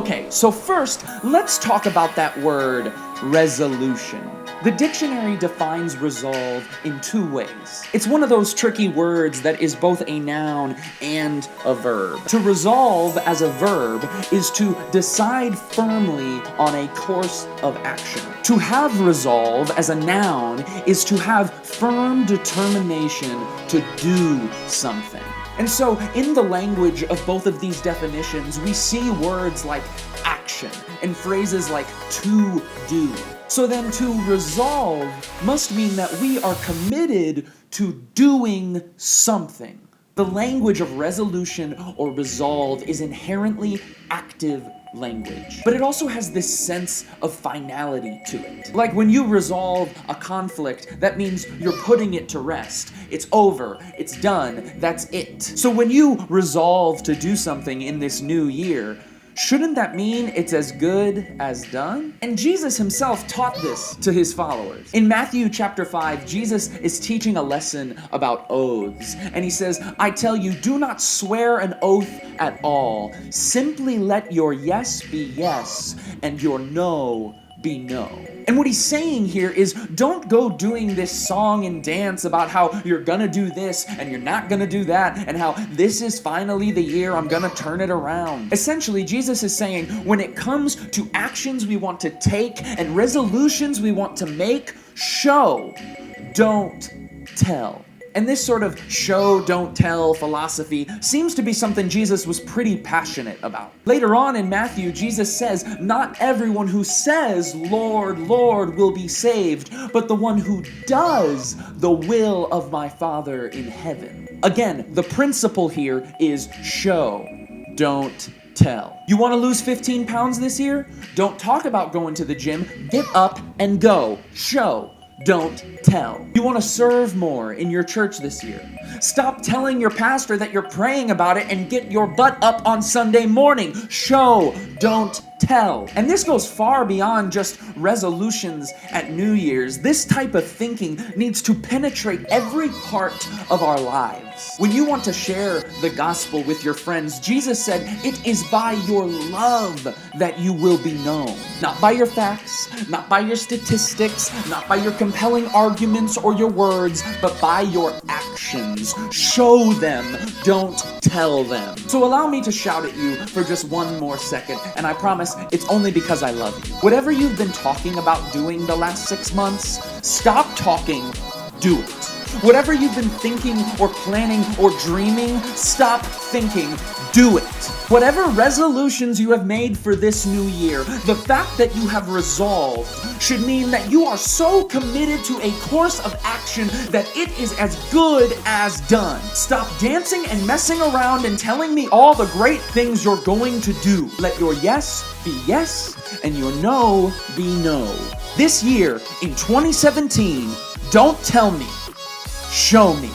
Okay, so first, let's talk about that word, resolution. The dictionary defines resolve in two ways. It's one of those tricky words that is both a noun and a verb. To resolve as a verb is to decide firmly on a course of action. To have resolve as a noun is to have firm determination to do something. And so, in the language of both of these definitions, we see words like action and phrases like to do. So then to resolve must mean that we are committed to doing something. The language of resolution or resolve is inherently active language, but it also has this sense of finality to it. Like when you resolve a conflict, that means you're putting it to rest. It's over, it's done, that's it. So when you resolve to do something in this new year, shouldn't that mean it's as good as done? And Jesus himself taught this to his followers. In Matthew chapter 5, Jesus is teaching a lesson about oaths. And he says, I tell you, do not swear an oath at all. Simply let your yes be yes and your no be no. And what he's saying here is don't go doing this song and dance about how you're gonna do this and you're not gonna do that and how this is finally the year I'm gonna turn it around. Essentially, Jesus is saying when it comes to actions we want to take and resolutions we want to make, show, don't tell. And this sort of show, don't tell philosophy seems to be something Jesus was pretty passionate about. Later on in Matthew, Jesus says, not everyone who says, Lord, Lord, will be saved, but the one who does the will of my Father in heaven. Again, the principle here is show, don't tell. You want to lose 15 pounds this year? Don't talk about going to the gym. Get up and go. Show, don't tell. You want to serve more in your church this year? Stop telling your pastor that you're praying about it and get your butt up on Sunday morning. Show, don't tell. And this goes far beyond just resolutions at New Year's. This type of thinking needs to penetrate every part of our lives. When you want to share the gospel with your friends, Jesus said, it is by your love that you will be known. Not by your facts, not by your statistics, not by your compelling arguments or your words, but by your actions. Show them, don't tell them. So allow me to shout at you for just one more second, and I promise it's only because I love you. Whatever you've been talking about doing the last 6 months, stop talking, do it. Whatever you've been thinking or planning or dreaming, stop thinking, do it. Whatever resolutions you have made for this new year, the fact that you have resolved should mean that you are so committed to a course of action that it is as good as done. Stop dancing and messing around and telling me all the great things you're going to do. Let your yes be yes and your no be no. This year, in 2017, don't tell me, show me.